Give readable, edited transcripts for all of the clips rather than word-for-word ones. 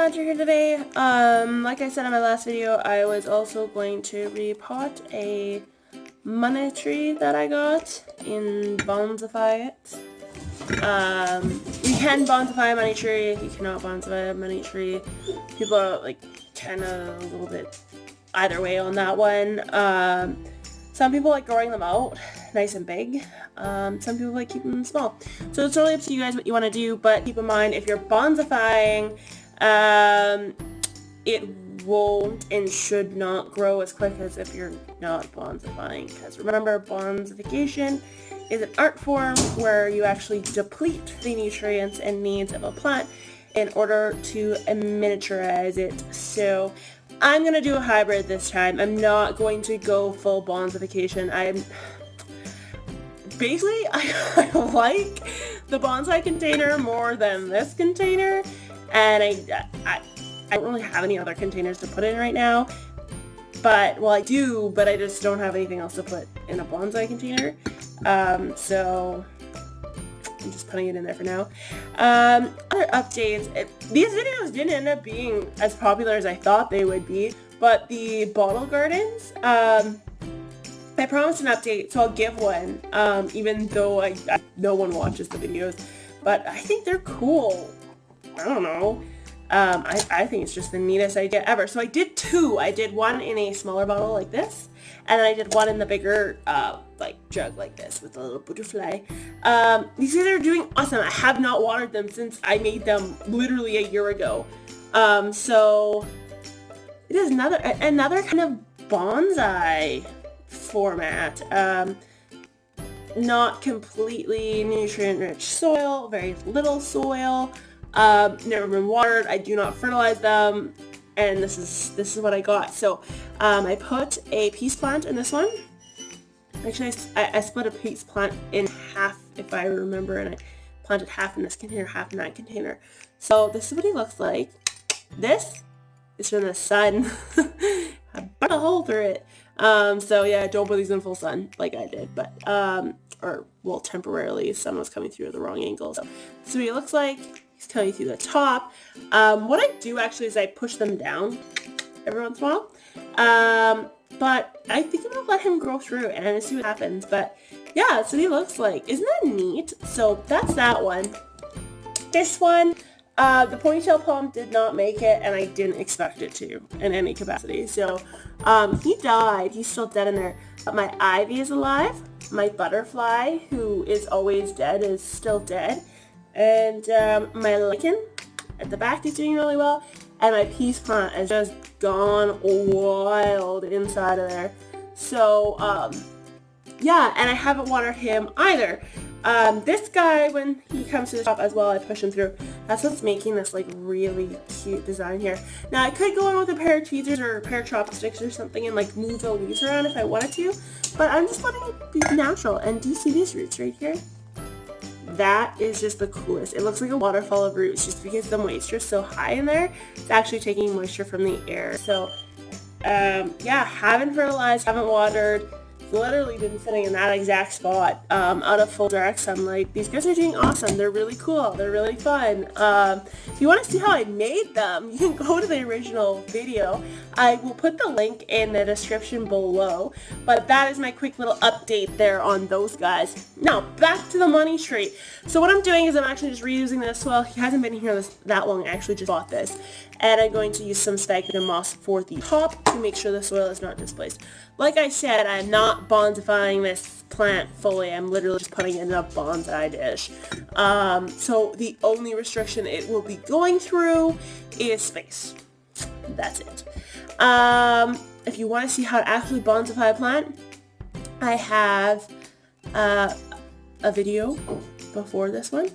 transplanter here today. Like I said in my last video, I was also going to repot a money tree that I got and bonsify it. You can bonsify a money tree, you cannot bonsify a money tree. People are like kind of a little bit either way on that one. Some people like growing them out nice and big. Some people like keeping them small. So it's really up to you guys what you want to do, but keep in mind if you're bonsifying, it won't and should not grow as quick as if you're not bonsifying. Because remember, bonsification is an art form where you actually deplete the nutrients and needs of a plant in order to miniaturize it. So I'm going to do a hybrid this time. I'm not going to go full bonsification. I like the bonsai container more than this container, and I don't really have any other containers to put in right now. But, well, I do, but I just don't have anything else to put in a bonsai container. So I'm just putting it in there for now. Other updates. These videos didn't end up being as popular as I thought they would be, but the bottle gardens, I promised an update, so I'll give one, even though no one watches the videos, but I think they're cool. I don't know. I think it's just the neatest idea ever. So I did two. I did one in a smaller bottle like this, and then I did one in the bigger like jug like this with a little butterfly. These guys are doing awesome. I have not watered them since I made them literally a year ago. So it is another kind of bonsai format. Not completely nutrient rich soil, very little soil. Never been watered. I do not fertilize them, and this is what I got. So I put a peace plant in this one. Actually, I split a peace plant in half, if I remember, and I planted half in this container, half in that container. So this is what he looks like. This is from the sun. I burnt a hole through it. So yeah, don't put these in full sun like I did, but or well, temporarily, sun was coming through at the wrong angle. So this is what he looks like. He's coming through the top. What I do actually is I push them down every once in a while. But I think I'm gonna let him grow through and see what happens. But yeah, that's what he looks like. Isn't that neat? So that's that one. This one, the ponytail palm did not make it, and I didn't expect it to in any capacity. So he died. He's still dead in there. But my ivy is alive. My butterfly, who is always dead, is still dead. And my lichen at the back is doing really well. And my peace plant has just gone wild inside of there. So yeah, and I haven't watered him either. This guy, when he comes to the top as well, I push him through. That's what's making this like really cute design here. Now I could go in with a pair of tweezers or a pair of chopsticks or something and like move the leaves around if I wanted to, but I'm just letting it be natural. And do you see these roots right here? That is just the coolest. It looks like a waterfall of roots just because the moisture is so high in there. It's actually taking moisture from the air. So yeah, haven't fertilized, haven't watered. Literally been sitting in that exact spot out of full direct sunlight. These guys are doing awesome. They're really cool. They're really fun. If you want to see how I made them, you can go to the original video. I will put the link in the description below. But that is my quick little update there on those guys. Now, back to the money tree. So what I'm doing is I'm actually just reusing this soil. He hasn't been here that long. I actually just bought this. And I'm going to use some sphagnum moss for the top to make sure the soil is not displaced. Like I said, I'm not bonsifying this plant fully. I'm literally just putting it in a bonsai dish. So the only restriction it will be going through is space. That's it. If you want to see how to actually bonsify a plant, I have a video before this one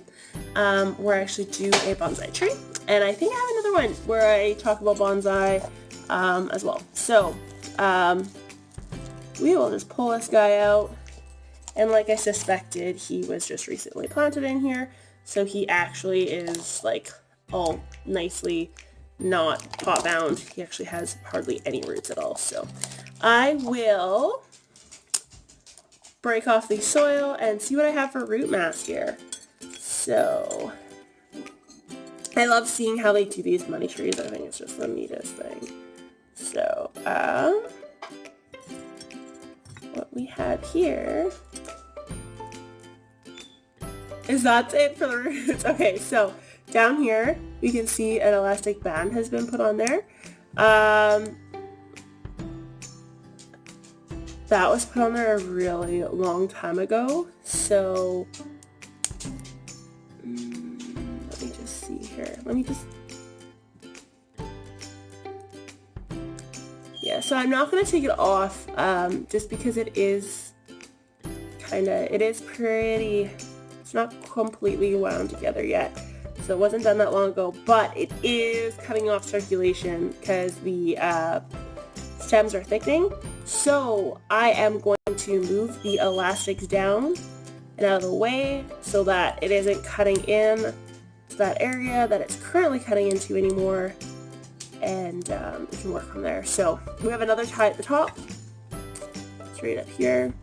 where I actually do a bonsai tree. And I think I have another one where I talk about bonsai as well. So we will just pull this guy out. And like I suspected, he was just recently planted in here. So he actually is like all nicely not pot bound. He actually has hardly any roots at all. So I will break off the soil and see what I have for root mass here. So I love seeing how they do these money trees. I think it's just the neatest thing. So, what we have here is that's it for the roots. Okay, so down here we can see an elastic band has been put on there. That was put on there a really long time ago. So let me just see here. Yeah, so I'm not going to take it off just because it is pretty, it's not completely wound together yet. So it wasn't done that long ago, but it is cutting off circulation because the stems are thickening. So I am going to move the elastics down and out of the way so that it isn't cutting in to that area that it's currently cutting into anymore. And we can work from there. So we have another tie at the top, straight up here,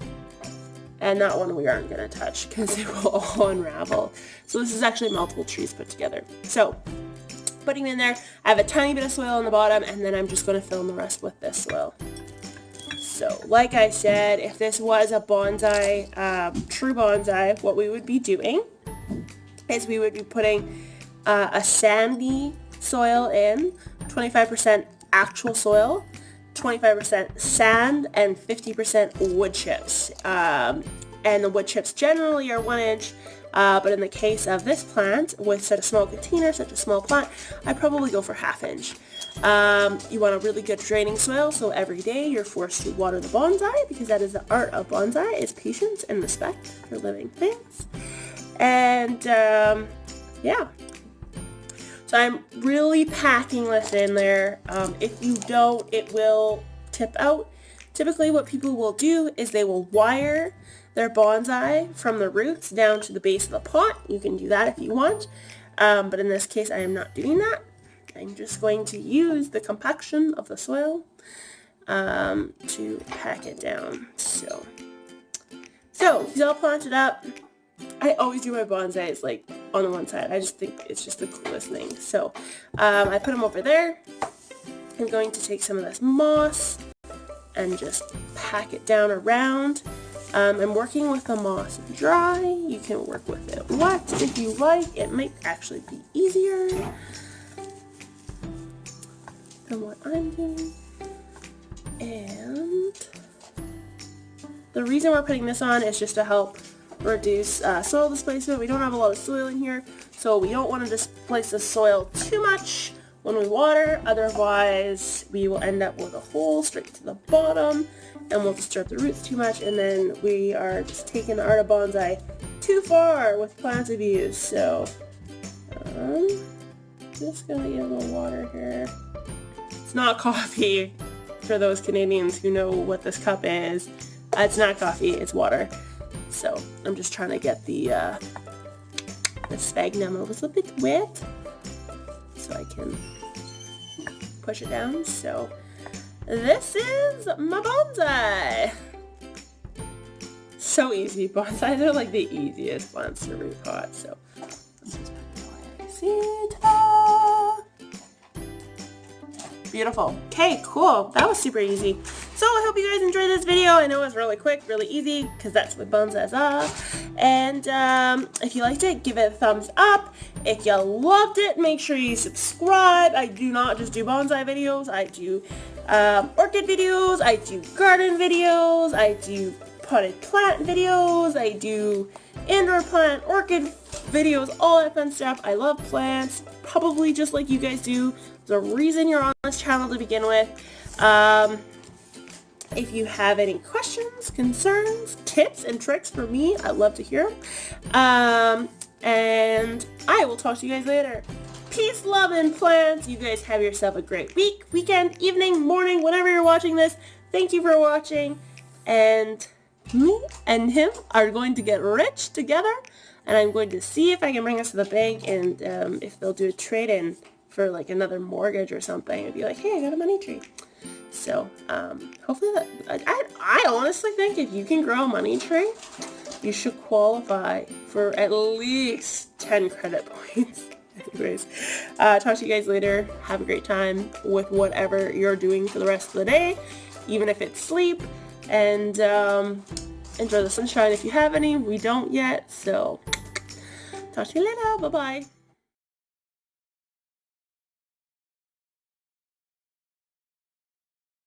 and that one we aren't going to touch because it will all unravel. So this is actually multiple trees put together. So putting them in there, I have a tiny bit of soil on the bottom, and then I'm just going to fill in the rest with this soil. So like I said, if this was a bonsai, true bonsai, what we would be doing is we would be putting a sandy soil in, 25% actual soil, 25% sand, and 50% wood chips. And the wood chips generally are 1 inch, but in the case of this plant, with such a small container, such a small plant, I probably go for 1/2 inch. You want a really good draining soil, so every day you're forced to water the bonsai, because that is the art of bonsai, is patience and respect for living things. And yeah. So I'm really packing this in there. If you don't, it will tip out. Typically what people will do is they will wire their bonsai from the roots down to the base of the pot. You can do that if you want. But in this case, I am not doing that. I'm just going to use the compaction of the soil to pack it down. So he's all planted up. I always do my bonsais like on the one side. I just think it's just the coolest thing. So I put them over there. I'm going to take some of this moss and just pack it down around. I'm working with the moss dry. You can work with it wet if you like. It might actually be easier than what I'm doing. And the reason we're putting this on is just to help reduce soil displacement. We don't have a lot of soil in here, so we don't want to displace the soil too much when we water, otherwise we will end up with a hole straight to the bottom and we'll disturb the roots too much, and then we are just taking the art of bonsai too far with plant abuse. So just gonna get a little water here. It's not coffee, for those Canadians who know what this cup is. It's not coffee, it's water. So I'm just trying to get the sphagnum a little bit wet so I can push it down. So this is my bonsai. So easy. Bonsais are like the easiest plants to repot. So beautiful. Okay, cool. That was super easy. So I hope you guys enjoyed this video. I know it was really quick, really easy, because that's what bonsais are. And if you liked it, give it a thumbs up. If you loved it, make sure you subscribe. I do not just do bonsai videos. I do orchid videos. I do garden videos. I do potted plant videos. I do indoor plant, orchid videos, all that fun stuff. I love plants, probably just like you guys do. There's a reason you're on this channel to begin with. If you have any questions, concerns, tips, and tricks for me, I'd love to hear them. And I will talk to you guys later. Peace, love, and plants. You guys have yourself a great week, weekend, evening, morning, whenever you're watching this. Thank you for watching. And me and him are going to get rich together. And I'm going to see if I can bring us to the bank and if they'll do a trade-in for like another mortgage or something. And be like, hey, I got a money tree. So hopefully that, I honestly think if you can grow a money tree, you should qualify for at least 10 credit points. Anyways, talk to you guys later. Have a great time with whatever you're doing for the rest of the day, even if it's sleep, and enjoy the sunshine if you have any. We don't yet, so talk to you later. Bye-bye.